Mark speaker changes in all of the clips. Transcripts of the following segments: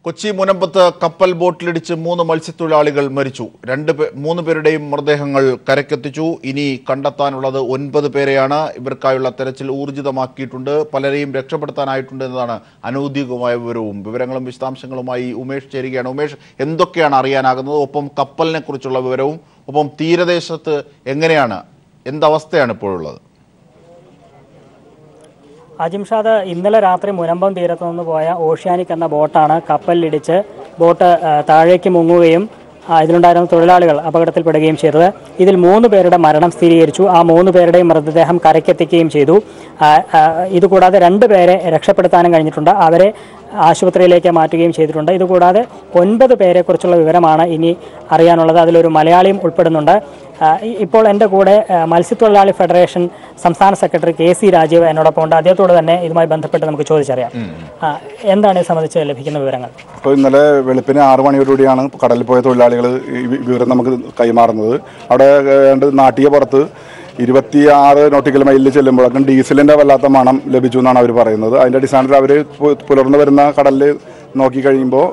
Speaker 1: കൊച്ചി മുനമ്പത്ത് കപ്പൽ ബോട്ടിലിടിച്ച് 3 മത്സ്യത്തൊഴിലാളികൾ മരിച്ചു. 3 പേരുടെയും മൃതദേഹങ്ങൾ കരക്കെത്തിച്ചു. ഇനി കണ്ടെത്താനുള്ളത് 9 പേരെയാണ്. ഇവർക്കായുള്ള തെരച്ചിൽ ഊർജിതമാക്കിയിട്ടുണ്ട്. പലരെയും രക്ഷപ്പെടുത്താനായിട്ടുണ്ട് എന്നതാണ് അനൗദ്യോഗികമായ വിവരങ്ങളും വിശദാംശങ്ങളുമായി ഉമേഷ് ചേരുകയാണ്. ഉമേഷ്, എന്തൊക്കെയാണ് അറിയാനാകുന്നത്? ഒപ്പം കപ്പലിനെ കുറിച്ചുള്ള വിവരവും, ഒപ്പം തീരദേശത്ത് എങ്ങനെയാണ്, എന്തവസ്ഥയാണ് ഇപ്പോഴുള്ളത്?
Speaker 2: അജിംഷാദ്, ഇന്നലെ രാത്രി മുനമ്പം തീരത്തു നിന്ന് പോയ ഓഷ്യാനിക് എന്ന ബോട്ടാണ് കപ്പലിലിടിച്ച് ബോട്ട് താഴേക്ക് മുങ്ങുകയും ഇതിലുണ്ടായിരുന്ന തൊഴിലാളികൾ അപകടത്തിൽപ്പെടുകയും ചെയ്തത്. ഇതിൽ 3 പേരുടെ മരണം സ്ഥിരീകരിച്ചു. ആ 3 പേരുടെയും മൃതദേഹം കരയ്ക്കെത്തിക്കുകയും ചെയ്തു. ഇതുകൂടാതെ 2 പേരെ രക്ഷപ്പെടുത്താനും കഴിഞ്ഞിട്ടുണ്ട്. അവരെ ആശുപത്രിയിലേക്ക് മാറ്റുകയും ചെയ്തിട്ടുണ്ട്. ഇതുകൂടാതെ 9 പേരെക്കുറിച്ചുള്ള വിവരമാണ് ഇനി അറിയാനുള്ളത്. അതിലൊരു മലയാളിയും ഉൾപ്പെടുന്നുണ്ട്. ഇപ്പോൾ എൻ്റെ കൂടെ മത്സ്യത്തൊഴിലാളി ഫെഡറേഷൻ സംസ്ഥാന സെക്രട്ടറി KC രാജീവ് എന്നോടൊപ്പം ഉണ്ട്. അദ്ദേഹത്തോട് തന്നെ ഇതുമായി ബന്ധപ്പെട്ട് നമുക്ക് ചോദിച്ചറിയാം. എന്താണ് ഇത് സംബന്ധിച്ച് ലഭിക്കുന്ന വിവരങ്ങൾ?
Speaker 3: ഇപ്പോൾ ഇന്നലെ വെളുപ്പിന് 6 മണിയോടുകൂടിയാണ് കടലിൽ പോയ തൊഴിലാളികൾ ഈ വിവരം നമുക്ക് കൈമാറുന്നത്. അവിടെ നാട്ടിക പുറത്ത് 26 നോട്ടിക്കൽ മൈലിൽ ചെല്ലുമ്പോഴേക്കും ഡീസലിൻ്റെ വല്ലാത്ത മണം ലഭിച്ചു എന്നാണ് അവർ പറയുന്നത്. അതിൻ്റെ അടിസ്ഥാനത്തിൽ അവർ പുലർന്നു വരുന്ന കടലിൽ നോക്കിക്കഴിയുമ്പോൾ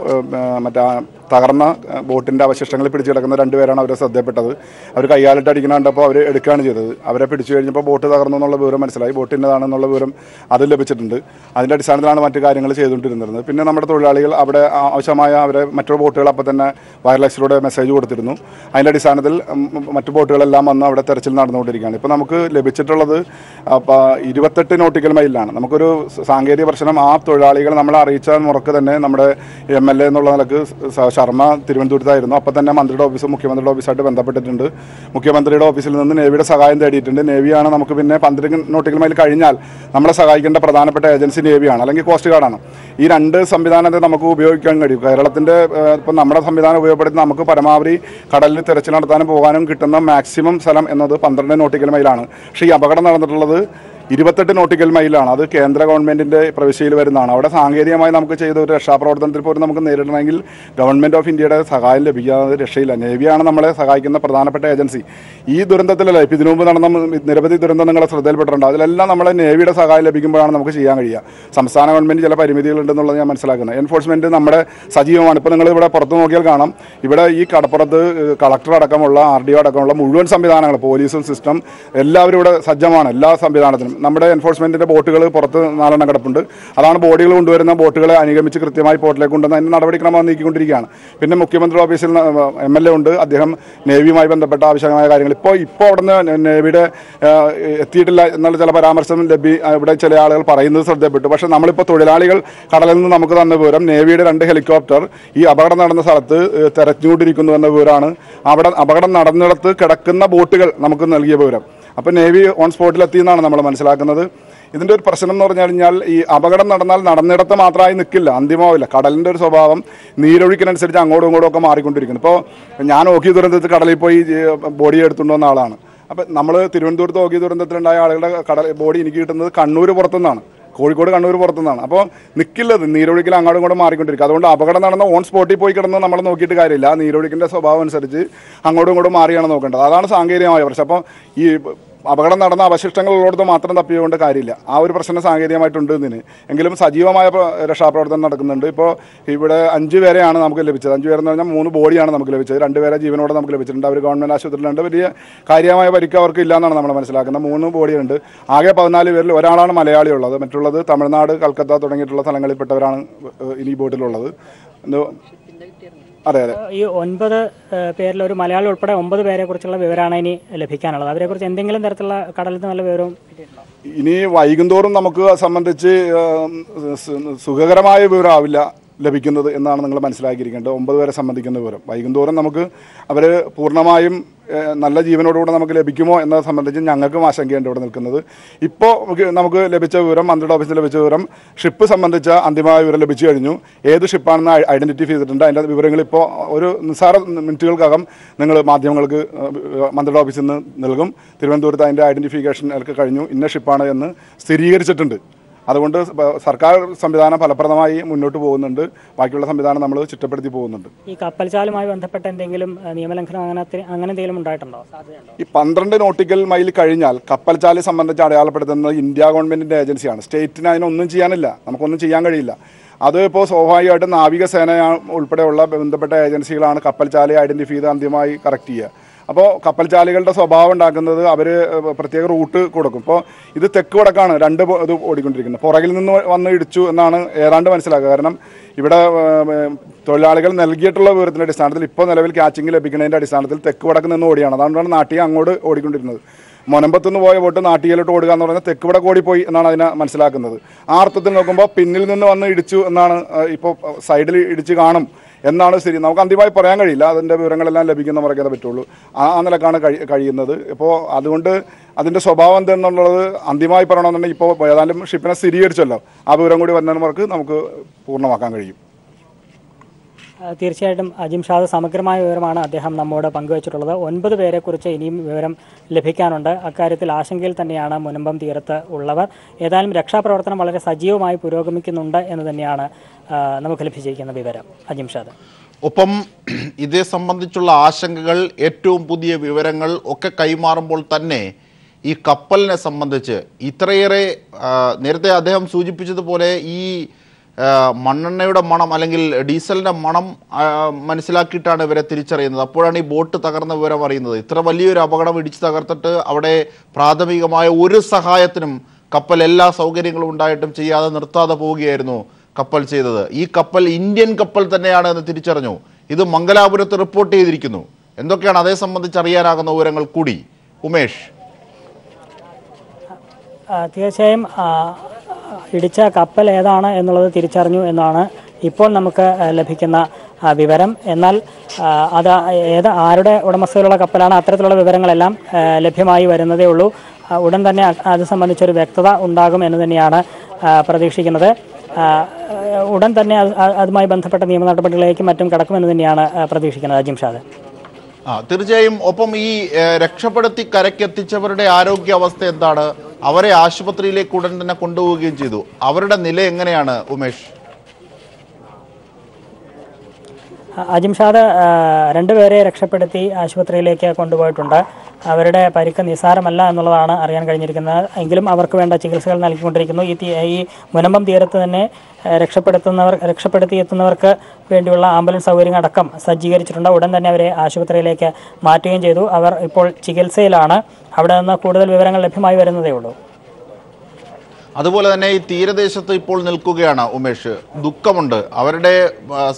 Speaker 3: തകർന്ന ബോട്ടിൻ്റെ അവശിഷ്ടങ്ങൾ പിടിച്ചു കിടക്കുന്ന 2 പേരാണ് അവരെ ശ്രദ്ധയപ്പെട്ടത്. അവർ കയ്യാലിട്ട് അടിക്കുന്ന കണ്ടപ്പോൾ അവർ എടുക്കുകയാണ് ചെയ്തത്. അവരെ പിടിച്ചു കഴിഞ്ഞപ്പോൾ ബോട്ട് തകർന്നു എന്നുള്ള വിവരം മനസ്സിലായി. ബോട്ടിൻ്റെതാണെന്നുള്ള വിവരം അത് ലഭിച്ചിട്ടുണ്ട്. അതിൻ്റെ അടിസ്ഥാനത്തിലാണ് മറ്റു കാര്യങ്ങൾ ചെയ്തുകൊണ്ടിരുന്നത്. പിന്നെ നമ്മുടെ തൊഴിലാളികൾ അവിടെ ആവശ്യമായ അവരെ മറ്റൊരു ബോട്ടുകൾ അപ്പോൾ തന്നെ വയർലെസ്സിലൂടെ മെസ്സേജ് കൊടുത്തിരുന്നു. അതിൻ്റെ അടിസ്ഥാനത്തിൽ മറ്റു ബോട്ടുകളെല്ലാം വന്ന് അവിടെ തെരച്ചിൽ നടന്നുകൊണ്ടിരിക്കുകയാണ്. ഇപ്പോൾ നമുക്ക് ലഭിച്ചിട്ടുള്ളത് 28 നോട്ടിക്കൽ മൈലിലാണ്. നമുക്കൊരു സാങ്കേതിക പ്രശ്നം, ആ തൊഴിലാളികൾ നമ്മളെ അറിയിച്ച മുറക്ക് തന്നെ നമ്മുടെ MLA എന്നുള്ള നിലക്ക് ശർമ്മ തിരുവനന്തപുരത്തായിരുന്നു. അപ്പോൾ തന്നെ മന്ത്രിയുടെ ഓഫീസും മുഖ്യമന്ത്രിയുടെ ഓഫീസായിട്ട് ബന്ധപ്പെട്ടിട്ടുണ്ട്. മുഖ്യമന്ത്രിയുടെ ഓഫീസിൽ നിന്ന് നേവിയുടെ സഹായം തേടിയിട്ടുണ്ട്. നേവിയാണ് നമുക്ക് പിന്നെ 12 നോട്ടിക്കൽ മൈൽ കഴിഞ്ഞാൽ നമ്മളെ സഹായിക്കേണ്ട പ്രധാനപ്പെട്ട ഏജൻസി നേവിയാണ്, അല്ലെങ്കിൽ കോസ്റ്റ് ഗാർഡാണ്. ഈ 2 സംവിധാനത്തെ നമുക്ക് ഉപയോഗിക്കാൻ കഴിയും. കേരളത്തിൻ്റെ ഇപ്പം നമ്മുടെ സംവിധാനം ഉപയോഗപ്പെടുത്തി നമുക്ക് പരമാവധി കടലിൽ തെരച്ചിൽ നടത്താനും പോകാനും കിട്ടുന്ന മാക്സിമം സ്ഥലം എന്നത് 12 നോട്ടിക്കൽ മൈലാണ്. പക്ഷേ ഈ അപകടം നടന്നിട്ടുള്ളത് 28 നോട്ടിക്കൽ മൈലാണ്. അത് കേന്ദ്ര ഗവൺമെൻറ്റിൻ്റെ പ്രവിശ്യയിൽ വരുന്നതാണ്. അവിടെ സാങ്കേതികമായി നമുക്ക് ചെയ്ത ഒരു രക്ഷാപ്രവർത്തനത്തിൽ പോലും നമുക്ക് നേരിടണമെങ്കിൽ ഗവൺമെൻറ് ഓഫ് ഇന്ത്യയുടെ സഹായം ലഭിക്കാതെ രക്ഷയില്ല. നേവിയാണ് നമ്മളെ സഹായിക്കുന്ന പ്രധാനപ്പെട്ട ഏജൻസി. ഈ ദുരന്തത്തിലല്ല, ഇപ്പം ഇതിനു മുമ്പ് നടന്ന നിരവധി ദുരന്തം നിങ്ങളെ ശ്രദ്ധയിൽപ്പെട്ടിട്ടുണ്ട്. അതിലെല്ലാം നമ്മളെ നേവിയുടെ സഹായം ലഭിക്കുമ്പോഴാണ് നമുക്ക് ചെയ്യാൻ കഴിയുക. സംസ്ഥാന ഗവൺമെൻറ് ചില പരിമിതികളുണ്ടെന്നുള്ളത് ഞാൻ മനസ്സിലാക്കുന്നത്. എൻഫോഴ്സ്മെൻറ്റ് നമ്മുടെ സജീവമാണ്. ഇപ്പോൾ നിങ്ങൾ ഇവിടെ പുറത്ത് നോക്കിയാൽ കാണാം, ഇവിടെ ഈ കടപ്പുറത്ത് കളക്ടർ അടക്കമുള്ള RDO അടക്കമുള്ള മുഴുവൻ സംവിധാനങ്ങൾ, പോലീസും സിസ്റ്റം എല്ലാവരും ഇവിടെ സജ്ജമാണ്. എല്ലാ സംവിധാനത്തിനും നമ്മുടെ എൻഫോഴ്സ്മെൻറ്റിൻ്റെ ബോട്ടുകൾ പുറത്ത് 4 എണ്ണം കിടപ്പുണ്ട്. അതാണ് ബോഡികൾ കൊണ്ടുവരുന്ന ബോട്ടുകളെ അനുഗമിച്ച് കൃത്യമായി പോർട്ടിലേക്ക് കൊണ്ടുവന്ന് അതിൻ്റെ നടപടിക്രമം നീക്കിക്കൊണ്ടിരിക്കുകയാണ്. പിന്നെ മുഖ്യമന്ത്രി ഓഫീസിൽ MLA ഉണ്ട്. അദ്ദേഹം നേവിയുമായി ബന്ധപ്പെട്ട ആവശ്യമായ കാര്യങ്ങൾ ഇപ്പോൾ അവിടുന്ന് നേവിയുടെ എത്തിയിട്ടില്ല എന്നുള്ള ചില പരാമർശം ഇവിടെ ചില ആളുകൾ പറയുന്നത് ശ്രദ്ധപ്പെട്ടു. പക്ഷേ നമ്മളിപ്പോൾ തൊഴിലാളികൾ കടലിൽ നിന്ന് നമുക്ക് തന്ന വിവരം, നേവിയുടെ 2 ഹെലികോപ്റ്റർ ഈ അപകടം നടന്ന സ്ഥലത്ത് തെരഞ്ഞുകൊണ്ടിരിക്കുന്നു എന്ന വിവരമാണ്. അവിടെ അപകടം നടന്നിടത്ത് കിടക്കുന്ന ബോട്ടുകൾ നമുക്ക് നൽകിയ വിവരം. അപ്പോൾ നേവി ഓൺ സ്പോട്ടിലെത്തിയെന്നാണ് നമ്മൾ മനസ്സിലാക്കുന്നത്. ഇതിൻ്റെ ഒരു പ്രശ്നം എന്ന് പറഞ്ഞു കഴിഞ്ഞാൽ, ഈ അപകടം നടന്നാൽ നടന്നിടത്ത് മാത്രമായി നിൽക്കില്ല, അന്തിമമാവില്ല. കടലിൻ്റെ ഒരു സ്വഭാവം നീരൊഴുക്കിനനുസരിച്ച് അങ്ങോട്ടും ഇങ്ങോട്ടും ഒക്കെ മാറിക്കൊണ്ടിരിക്കുന്നു. ഇപ്പോൾ ഞാൻ ഓഖി ദുരന്തത്തിൽ കടലിൽ പോയി ബോഡി എടുത്തുകൊണ്ട് വന്ന ആളാണ്. അപ്പം നമ്മൾ തിരുവനന്തപുരത്ത് ഓഖി ദുരന്തത്തിലുണ്ടായ ആളുകളുടെ ബോഡി എനിക്ക് കിട്ടുന്നത് കണ്ണൂർ പുറത്തുനിന്നാണ്, കോഴിക്കോട് കണ്ണൂർ പുറത്തുനിന്നാണ്. അപ്പോൾ നിൽക്കില്ലത്, നീരൊഴുക്കിൽ അങ്ങോട്ടും ഇങ്ങോട്ടും മാറിക്കൊണ്ടിരിക്കും. അതുകൊണ്ട് അപകടം നടന്ന ഓൺ സ്പോട്ടിൽ പോയി കിടന്ന് നമ്മൾ നോക്കിയിട്ട് കാര്യമില്ല. ആ നീരൊഴുക്കിൻ്റെ സ്വഭാവം അനുസരിച്ച് അങ്ങോട്ടും ഇങ്ങോട്ടും മാറിയാണ് നോക്കേണ്ടത്. അതാണ് സാങ്കേതികമായ പ്രശ്നം. അപ്പോൾ ഈ അപകടം നടന്ന അവശിഷ്ടങ്ങളുള്ളടത്ത് മാത്രം തപ്പിയുകൊണ്ട് കാര്യമില്ല. ആ ഒരു പ്രശ്നം സാങ്കേതികമായിട്ടുണ്ട് ഇതിന്. എങ്കിലും സജീവമായ രക്ഷാപ്രവർത്തനം നടക്കുന്നുണ്ട്. ഇപ്പോൾ ഇവിടെ 5 പേരെയാണ് നമുക്ക് ലഭിച്ചത്. 5 പേരെന്ന് പറഞ്ഞാൽ 3 ബോഡിയാണ് നമുക്ക് ലഭിച്ചത്. 2 പേരെ ജീവനോടെ നമുക്ക് ലഭിച്ചിട്ടുണ്ട്. അവർ ഗവൺമെൻറ് ആശുപത്രിയിലുണ്ട്. വലിയ കാര്യമായ പരിക്ക് അവർക്ക് ഇല്ലയെന്നാണ് നമ്മൾ മനസ്സിലാക്കുന്നത്. 3 ബോഡിയുണ്ട്. ആകെ 14 പേരിൽ ഒരാളാണ് മലയാളി ഉള്ളത്. മറ്റുള്ളത് തമിഴ്നാട്, കൽക്കത്ത തുടങ്ങിയിട്ടുള്ള സ്ഥലങ്ങളിൽപ്പെട്ടവരാണ് ഇനി ബോട്ടിലുള്ളത്. അതെ അതെ.
Speaker 2: ഈ 9 പേരിൽ ഒരു മലയാളി ഉൾപ്പെടെ 9 പേരെ കുറിച്ചുള്ള വിവരമാണ് ഇനി ലഭിക്കാനുള്ളത്. അവരെക്കുറിച്ച് എന്തെങ്കിലും തരത്തിലുള്ള കടലിൽ നല്ല വിവരവും കിട്ടിയിട്ടുണ്ടോ?
Speaker 3: ഇനി വൈകുന്തോറും നമുക്ക് സംബന്ധിച്ച് സുഖകരമായ വിവരമാവില്ല ലഭിക്കുന്നത് എന്നാണ് നിങ്ങൾ മനസ്സിലാക്കിയിരിക്കേണ്ടത്. 9 പേരെ സംബന്ധിക്കുന്ന വിവരം വൈകുന്തോറും നമുക്ക് അവർ പൂർണ്ണമായും നല്ല ജീവനോടുകൂടെ നമുക്ക് ലഭിക്കുമോ എന്നത് സംബന്ധിച്ച് ഞങ്ങൾക്കും ആശങ്കയുണ്ട് ഇവിടെ നിൽക്കുന്നത്. ഇപ്പോൾ നമുക്ക് ലഭിച്ച വിവരം, മന്ത്രിയുടെ ഓഫീസിൽ ലഭിച്ച വിവരം, ഷിപ്പ് സംബന്ധിച്ച അന്തിമമായ വിവരം ലഭിച്ചു കഴിഞ്ഞു. ഏത് ഷിപ്പാണെന്ന് ഐഡൻറ്റിഫൈ ചെയ്തിട്ടുണ്ട്. അതിൻ്റെ വിവരങ്ങൾ ഇപ്പോൾ ഒരു നിസ്സാര മിനിറ്റുകൾക്കകം നിങ്ങൾ മാധ്യമങ്ങൾക്ക് മന്ത്രിയുടെ ഓഫീസിൽ നിന്ന് നൽകും. തിരുവനന്തപുരത്ത് അതിൻ്റെ ഐഡൻറ്റിഫിക്കേഷൻ ഒക്കെ കഴിഞ്ഞു. ഇന്ന ഷിപ്പാണ് എന്ന് സ്ഥിരീകരിച്ചിട്ടുണ്ട്. അതുകൊണ്ട് സർക്കാർ സംവിധാനം ഫലപ്രദമായി മുന്നോട്ട് പോകുന്നുണ്ട്. ബാക്കിയുള്ള സംവിധാനം നമ്മൾ ചിട്ടപ്പെടുത്തി പോകുന്നുണ്ട്.
Speaker 2: ഈ കപ്പൽചാലുമായി ബന്ധപ്പെട്ട എന്തെങ്കിലും നിയമലംഘനം അങ്ങനെ എന്തെങ്കിലും ഉണ്ടായിട്ടുണ്ടോ?
Speaker 3: ഈ 12 നോട്ടിക്കൽ മൈൽ കഴിഞ്ഞാൽ കപ്പൽചാല് സംബന്ധിച്ച് അടയാളപ്പെടുത്തുന്നത് ഇന്ത്യ ഗവൺമെൻറ്റിൻ്റെ ഏജൻസിയാണ്. സ്റ്റേറ്റിന് അതിനൊന്നും ചെയ്യാനില്ല, നമുക്കൊന്നും ചെയ്യാൻ കഴിയില്ല. അത് ഇപ്പോൾ സ്വാഭാവികമായിട്ടും നാവികസേന ഉൾപ്പെടെയുള്ള ബന്ധപ്പെട്ട ഏജൻസികളാണ് കപ്പൽചാലയെ ഐഡൻറ്റിഫൈ ചെയ്ത് അന്തിമമായി കറക്റ്റ് ചെയ്യുക. അപ്പോൾ കപ്പൽചാലികളുടെ സ്വഭാവം ഉണ്ടാക്കുന്നത് അവർ പ്രത്യേക റൂട്ട് കൊടുക്കും. ഇപ്പോൾ ഇത് തെക്ക് വടക്കാണ് ഇത് ഓടിക്കൊണ്ടിരിക്കുന്നത്. പുറകിൽ നിന്ന് വന്ന് ഇടിച്ചു എന്നാണ് ഏതാണ്ട് മനസ്സിലാക്കുക. കാരണം ഇവിടെ തൊഴിലാളികൾ നൽകിയിട്ടുള്ള വിവരത്തിൻ്റെ അടിസ്ഥാനത്തിൽ ഇപ്പോൾ നിലവിൽ ക്യാച്ചിങ് ലഭിക്കുന്നതിൻ്റെ അടിസ്ഥാനത്തിൽ തെക്ക് വടക്ക് നിന്ന് ഓടിയാണ്. അതുകൊണ്ടാണ് നാട്ടിക അങ്ങോട്ട് ഓടിക്കൊണ്ടിരുന്നത്. മുനമ്പത്തുനിന്ന് പോയ ബോട്ട് നാട്ടികയിലോട്ട് ഓടുക എന്ന് പറഞ്ഞാൽ തെക്ക് വടക്ക് ഓടിപ്പോയി എന്നാണ് അതിനെ മനസ്സിലാക്കുന്നത്. ആ അർത്ഥത്തിൽ നോക്കുമ്പോൾ പിന്നിൽ നിന്ന് വന്ന് ഇടിച്ചു എന്നാണ്, ഇപ്പോൾ സൈഡിൽ ഇടിച്ച് കാണും എന്നാണ് ശരി. നമുക്ക് അന്തിമമായി പറയാൻ കഴിയില്ല, അതിൻ്റെ വിവരങ്ങളെല്ലാം ലഭിക്കുന്ന മുറയ്ക്കേ പറ്റുള്ളൂ. ആ നിലക്കാണ് കഴിയുന്നത്. ഇപ്പോൾ അതുകൊണ്ട് അതിൻ്റെ സ്വഭാവം എന്തെന്നുള്ളത് അന്തിമമായി പറയണമെന്നുണ്ടെങ്കിൽ ഇപ്പോൾ ഏതായാലും ഷിപ്പിനെ സ്ഥിരീകരിച്ചല്ലോ, ആ വിവരം കൂടി വരുന്നവർക്ക് നമുക്ക് പൂർണ്ണമാക്കാൻ കഴിയും.
Speaker 2: തീർച്ചയായിട്ടും അജിംഷാദ് സമഗ്രമായ വിവരമാണ് അദ്ദേഹം നമ്മോട് പങ്കുവച്ചിട്ടുള്ളത്. 9 പേരെക്കുറിച്ച് ഇനിയും വിവരം ലഭിക്കാനുണ്ട്. അക്കാര്യത്തിൽ ആശങ്കയിൽ തന്നെയാണ് മുനമ്പം തീരത്ത് ഉള്ളവർ. ഏതായാലും രക്ഷാപ്രവർത്തനം വളരെ സജീവമായി പുരോഗമിക്കുന്നുണ്ട് എന്ന് തന്നെയാണ് നമുക്ക് ലഭിച്ചിരിക്കുന്ന വിവരം. അജിംഷാദ്,
Speaker 1: ഒപ്പം ഇതേ സംബന്ധിച്ചുള്ള ആശങ്കകൾ, ഏറ്റവും പുതിയ വിവരങ്ങൾ ഒക്കെ കൈമാറുമ്പോൾ തന്നെ ഈ കപ്പലിനെ സംബന്ധിച്ച് ഇത്രയേറെ നേരത്തെ അദ്ദേഹം സൂചിപ്പിച്ചതുപോലെ ഈ മണ്ണെണ്ണയുടെ മണം അല്ലെങ്കിൽ ഡീസലിൻ്റെ മണം മനസ്സിലാക്കിയിട്ടാണ് ഇവരെ തിരിച്ചറിയുന്നത്. അപ്പോഴാണ് ഈ ബോട്ട് തകർന്ന വിവരം അറിയുന്നത്. ഇത്ര വലിയൊരു അപകടം ഇടിച്ചു തകർത്തിട്ട് അവിടെ പ്രാഥമികമായ ഒരു സഹായത്തിനും കപ്പൽ എല്ലാ സൗകര്യങ്ങളും ഉണ്ടായിട്ടും ചെയ്യാതെ നിർത്താതെ പോവുകയായിരുന്നു കപ്പൽ ചെയ്തത്. ഈ കപ്പൽ ഇന്ത്യൻ കപ്പൽ തന്നെയാണ് എന്ന് തിരിച്ചറിഞ്ഞു. ഇത് മംഗലാപുരത്ത് റിപ്പോർട്ട് ചെയ്തിരിക്കുന്നു. എന്തൊക്കെയാണ് അതേ സംബന്ധിച്ച് അറിയാനാകുന്ന വിവരങ്ങൾ കൂടി ഉമേഷ്?
Speaker 2: തീർച്ചയായും ഇടിച്ച കപ്പൽ ഏതാണ് എന്നുള്ളത് തിരിച്ചറിഞ്ഞു എന്നാണ് ഇപ്പോൾ നമുക്ക് ലഭിക്കുന്ന വിവരം. എന്നാൽ അത് ആരുടെ ഉടമസ്ഥയിലുള്ള കപ്പലാണ്, അത്തരത്തിലുള്ള വിവരങ്ങളെല്ലാം ലഭ്യമായി വരുന്നതേ ഉള്ളൂ. ഉടൻ തന്നെ അത് സംബന്ധിച്ചൊരു വ്യക്തത ഉണ്ടാകും എന്ന് തന്നെയാണ് പ്രതീക്ഷിക്കുന്നത്. ഉടൻ തന്നെ അതുമായി ബന്ധപ്പെട്ട നിയമ നടപടികളിലേക്കും മറ്റും കടക്കുമെന്ന് തന്നെയാണ് പ്രതീക്ഷിക്കുന്നത്. അജിംഷാദ്,
Speaker 1: തീർച്ചയായും. ഒപ്പം ഈ രക്ഷപ്പെടുത്തി കരക്കെത്തിച്ചവരുടെ ആരോഗ്യാവസ്ഥ എന്താണ്? അവരെ ആശുപത്രിയിലേക്ക് ഉടൻ തന്നെ കൊണ്ടുപോവുകയും ചെയ്തു. അവരുടെ നില എങ്ങനെയാണ് ഉമേഷ്?
Speaker 2: അജിംഷാദ്, 2 പേരെ രക്ഷപ്പെടുത്തി ആശുപത്രിയിലേക്ക് കൊണ്ടുപോയിട്ടുണ്ട്. അവരുടെ പരിക്ക് നിസ്സാരമല്ല എന്നുള്ളതാണ് അറിയാൻ കഴിഞ്ഞിരിക്കുന്നത്. എങ്കിലും അവർക്ക് വേണ്ട ചികിത്സകൾ നൽകിക്കൊണ്ടിരിക്കുന്നു. ഈ മുനമ്പം തീരത്ത് തന്നെ രക്ഷപ്പെടുത്തി എത്തുന്നവർക്ക് വേണ്ടിയുള്ള ആംബുലൻസ് സൗകര്യം അടക്കം സജ്ജീകരിച്ചിട്ടുണ്ട്. ഉടൻ തന്നെ അവരെ ആശുപത്രിയിലേക്ക് മാറ്റുകയും ചെയ്തു. അവർ ഇപ്പോൾ ചികിത്സയിലാണ്. അവിടെ നിന്ന് കൂടുതൽ വിവരങ്ങൾ ലഭ്യമായി വരുന്നതേ ഉള്ളൂ.
Speaker 1: അതുപോലെ തന്നെ ഈ തീരദേശത്ത് ഇപ്പോൾ നിൽക്കുകയാണ് ഉമേഷ്. ദുഃഖമുണ്ട്. അവരുടെ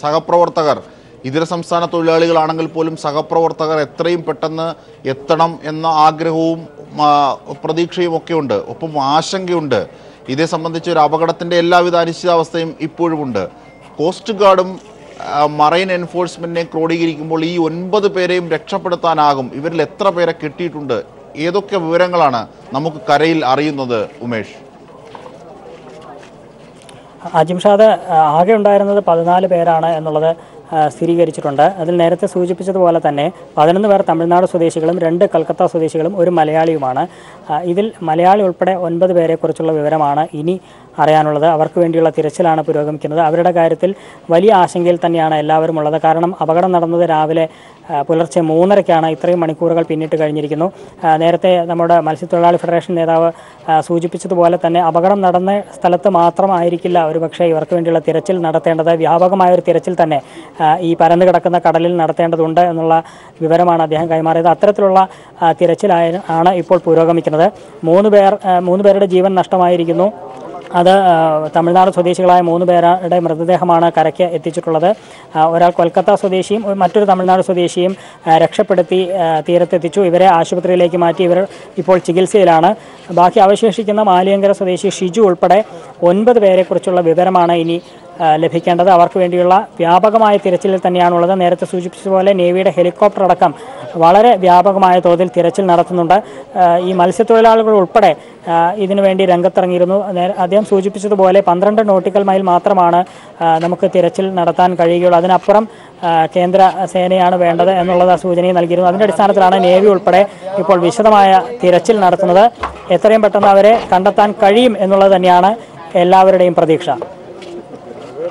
Speaker 1: സഹപ്രവർത്തകർ ഇതര സംസ്ഥാന തൊഴിലാളികളാണെങ്കിൽ പോലും സഹപ്രവർത്തകർ എത്രയും പെട്ടെന്ന് എത്തണം എന്ന ആഗ്രഹവും പ്രതീക്ഷയും ഒക്കെ ഉണ്ട്. ഒപ്പം ആശങ്കയുണ്ട്. ഇതേ സംബന്ധിച്ച് ഒരു അപകടത്തിൻ്റെ എല്ലാവിധ അനിശ്ചിതാവസ്ഥയും ഇപ്പോഴുമുണ്ട്. കോസ്റ്റ് ഗാർഡും മറൈൻ എൻഫോഴ്സ്മെന്റിനെ ക്രോഡീകരിക്കുമ്പോൾ ഈ 9 പേരെയും രക്ഷപ്പെടുത്താനാകും. ഇവരിൽ എത്ര പേരെ കിട്ടിയിട്ടുണ്ട്? ഏതൊക്കെ വിവരങ്ങളാണ് നമുക്ക് കരയിൽ അറിയുന്നത് ഉമേഷ്?
Speaker 2: അജിംഷാദ്, ആകെ ഉണ്ടായിരുന്നത് 14 പേരാണ് എന്നുള്ളത് സ്ഥിരീകരിച്ചിട്ടുണ്ട്. അതിൽ നേരത്തെ സൂചിപ്പിച്ചതുപോലെ തന്നെ 11 പേർ തമിഴ്നാട് സ്വദേശികളും 2 കൽക്കത്ത സ്വദേശികളും 1 മലയാളിയുമാണ്. ഇതിൽ മലയാളി ഉൾപ്പെടെ 9 പേരെക്കുറിച്ചുള്ള വിവരമാണ് ഇനി അറിയാനുള്ളത്. അവർക്ക് വേണ്ടിയുള്ള തിരച്ചിലാണ് പുരോഗമിക്കുന്നത്. അവരുടെ കാര്യത്തിൽ വലിയ ആശങ്കയിൽ തന്നെയാണ് എല്ലാവരും ഉള്ളത്. കാരണം അപകടം നടന്നത് രാവിലെ പുലർച്ചെ 3:30-ക്കാണ്. ഇത്രയും മണിക്കൂറുകൾ പിന്നിട്ട് കഴിഞ്ഞിരിക്കുന്നു. നേരത്തെ നമ്മുടെ മത്സ്യത്തൊഴിലാളി ഫെഡറേഷൻ നേതാവ് സൂചിപ്പിച്ചതുപോലെ തന്നെ അപകടം നടന്ന സ്ഥലത്ത് മാത്രമായിരിക്കില്ല ഒരുപക്ഷെ ഇവർക്ക് വേണ്ടിയുള്ള തിരച്ചിൽ നടത്തേണ്ടത്. വ്യാപകമായൊരു തിരച്ചിൽ തന്നെ ഈ പരന്നു കിടക്കുന്ന കടലിൽ നടത്തേണ്ടതുണ്ട് എന്നുള്ള വിവരമാണ് അദ്ദേഹം കൈമാറിയത്. അത്തരത്തിലുള്ള തിരച്ചിലാണ് ഇപ്പോൾ പുരോഗമിക്കുന്നത്. 3 പേരുടെ ജീവൻ നഷ്ടമായിരിക്കുന്നു. അത് തമിഴ്നാട് സ്വദേശികളായ 3 പേരുടെ മൃതദേഹമാണ് കരയ്ക്ക് എത്തിച്ചിട്ടുള്ളത്. ഒരാൾ കൊൽക്കത്ത സ്വദേശിയും മറ്റൊരു തമിഴ്നാട് സ്വദേശിയും രക്ഷപ്പെടുത്തി തീരത്തെത്തിച്ചു. ഇവരെ ആശുപത്രിയിലേക്ക് മാറ്റി. ഇവർ ഇപ്പോൾ ചികിത്സയിലാണ്. ബാക്കി അവശേഷിക്കുന്ന മാലിയങ്കര സ്വദേശി ഷിജു ഉൾപ്പെടെ 9 പേരെക്കുറിച്ചുള്ള വിവരമാണ് ഇനി ലഭിക്കേണ്ടത്. അവർക്ക് വേണ്ടിയുള്ള വ്യാപകമായ തിരച്ചിലിൽ തന്നെയാണുള്ളത്. നേരത്തെ സൂചിപ്പിച്ചതുപോലെ നേവിയുടെ ഹെലികോപ്റ്റർ അടക്കം വളരെ വ്യാപകമായ തോതിൽ തിരച്ചിൽ നടത്തുന്നുണ്ട്. ഈ മത്സ്യത്തൊഴിലാളികൾ ഉൾപ്പെടെ ഇതിനുവേണ്ടി രംഗത്തിറങ്ങിയിരുന്നു. അദ്ദേഹം സൂചിപ്പിച്ചതുപോലെ 12 നോട്ടിക്കൽ മൈൽ മാത്രമാണ് നമുക്ക് തിരച്ചിൽ നടത്താൻ കഴിയുകയുള്ളൂ. അതിനപ്പുറം കേന്ദ്ര സേനയാണ് വേണ്ടത് എന്നുള്ള സൂചനയും നൽകിയിരുന്നു. അതിൻ്റെ അടിസ്ഥാനത്തിലാണ് നേവി ഉൾപ്പെടെ ഇപ്പോൾ വിശദമായ തിരച്ചിൽ നടത്തുന്നത്. എത്രയും പെട്ടെന്ന് അവരെ കണ്ടെത്താൻ കഴിയും എന്നുള്ളത് തന്നെയാണ് എല്ലാവരുടെയും പ്രതീക്ഷ.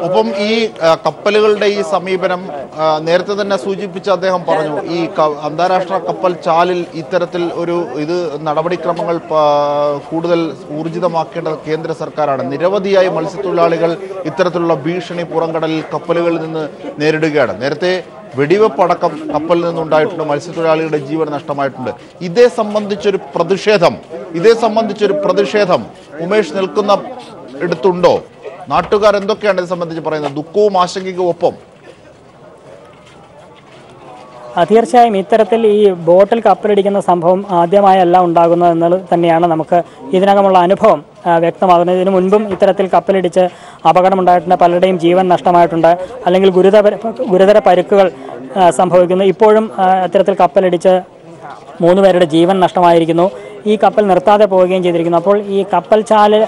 Speaker 1: ഒപ്പം ഈ കപ്പലുകളുടെ ഈ സമീപനം നേരത്തെ തന്നെ സൂചിപ്പിച്ച അദ്ദേഹം പറഞ്ഞു, ഈ അന്താരാഷ്ട്ര കപ്പൽ ചാലിൽ ഇത്തരത്തിൽ ഇത് നടപടിക്രമങ്ങൾ കൂടുതൽ ഊർജിതമാക്കേണ്ടത് കേന്ദ്ര സർക്കാരാണ്. നിരവധിയായ മത്സ്യത്തൊഴിലാളികൾ ഇത്തരത്തിലുള്ള ഭീഷണി പുറംകടലിൽ കപ്പലുകളിൽ നിന്ന് നേരിടുകയാണ്. നേരത്തെ വെടിവെപ്പടക്കം കപ്പലിൽ നിന്നുണ്ടായിട്ടുണ്ട്, മത്സ്യത്തൊഴിലാളികളുടെ ജീവൻ നഷ്ടമായിട്ടുണ്ട്. ഇതേ സംബന്ധിച്ചൊരു പ്രതിഷേധം ഉമേഷ് നിൽക്കുന്ന ഇടത്തുണ്ടോ? നാട്ടുകാർ എന്തൊക്കെയാണ് ഇത് സംബന്ധിച്ച് പറയുന്നത്? ദുഃഖവും ആശങ്കയ്ക്കും ഒപ്പം.
Speaker 2: തീർച്ചയായും ഇത്തരത്തിൽ ഈ ബോട്ടിൽ കപ്പലിടിക്കുന്ന സംഭവം ആദ്യമായല്ല ഉണ്ടാകുന്നത് എന്നുള്ളത് തന്നെയാണ് നമുക്ക് ഇതിനകമുള്ള അനുഭവം വ്യക്തമാകുന്നത്. ഇതിനു മുൻപും ഇത്തരത്തിൽ കപ്പലിടിച്ച് അപകടമുണ്ടായിട്ടുണ്ട്, പലരുടെയും ജീവൻ നഷ്ടമായിട്ടുണ്ട്, അല്ലെങ്കിൽ ഗുരുതര പരുക്കുകൾ സംഭവിക്കുന്നു. ഇപ്പോഴും ഇത്തരത്തിൽ കപ്പലിടിച്ച് 3 പേരുടെ ജീവൻ നഷ്ടമായിരിക്കുന്നു. ഈ കപ്പൽ നിർത്താതെ പോവുകയും ചെയ്തിരിക്കുന്നു. അപ്പോൾ ഈ കപ്പൽ ചാലിൽ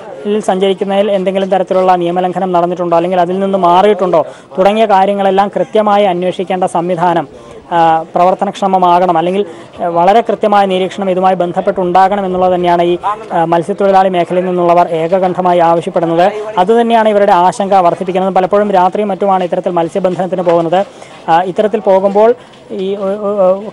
Speaker 2: സഞ്ചരിക്കുന്നതിൽ എന്തെങ്കിലും തരത്തിലുള്ള നിയമലംഘനം നടന്നിട്ടുണ്ടോ, അല്ലെങ്കിൽ അതിൽ നിന്ന് മാറിയിട്ടുണ്ടോ തുടങ്ങിയ കാര്യങ്ങളെല്ലാം കൃത്യമായി അന്വേഷിക്കേണ്ട സംവിധാനം പ്രവർത്തനക്ഷമമാകണം, അല്ലെങ്കിൽ വളരെ കൃത്യമായ നിരീക്ഷണം ഇതുമായി ബന്ധപ്പെട്ടുണ്ടാകണം എന്നുള്ളത് തന്നെയാണ് ഈ മത്സ്യത്തൊഴിലാളി മേഖലയിൽ നിന്നുള്ളവർ ഏകകണ്ഠമായി ആവശ്യപ്പെടുന്നത്. അതുതന്നെയാണ് ഇവരുടെ ആശങ്ക വർദ്ധിപ്പിക്കുന്നത്. പലപ്പോഴും രാത്രിയും മറ്റുമാണ് ഇത്തരത്തിൽ മത്സ്യബന്ധനത്തിന് പോകുന്നത്. ഇത്തരത്തിൽ പോകുമ്പോൾ ഈ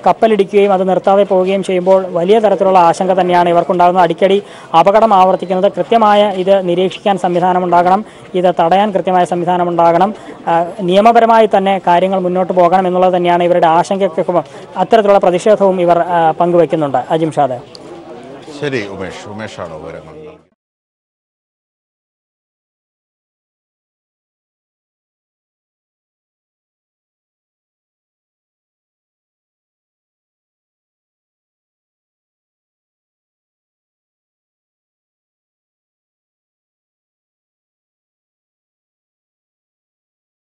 Speaker 2: കപ്പലിടിക്കുകയും അത് നിർത്താതെ പോവുകയും ചെയ്യുമ്പോൾ വലിയ തരത്തിലുള്ള ആശങ്ക തന്നെയാണ് ഇവർക്കുണ്ടാകുന്നത്. അടിക്കടി അപകടം ആവർത്തിക്കുന്നത്. കൃത്യമായ ഇത് നിരീക്ഷിക്കാൻ സംവിധാനമുണ്ടാകണം, ഇത് തടയാൻ കൃത്യമായ സംവിധാനമുണ്ടാകണം, നിയമപരമായി തന്നെ കാര്യങ്ങൾ മുന്നോട്ട് പോകണം എന്നുള്ളത് തന്നെയാണ് ഇവരുടെ ആശങ്കയ്ക്കൊപ്പം അത്തരത്തിലുള്ള പ്രതിഷേധവും ഇവർ പങ്കുവയ്ക്കുന്നുണ്ട്. അജിംഷാദ്.
Speaker 1: ശരി, ഉമേഷാണ് വിവരങ്ങൾ.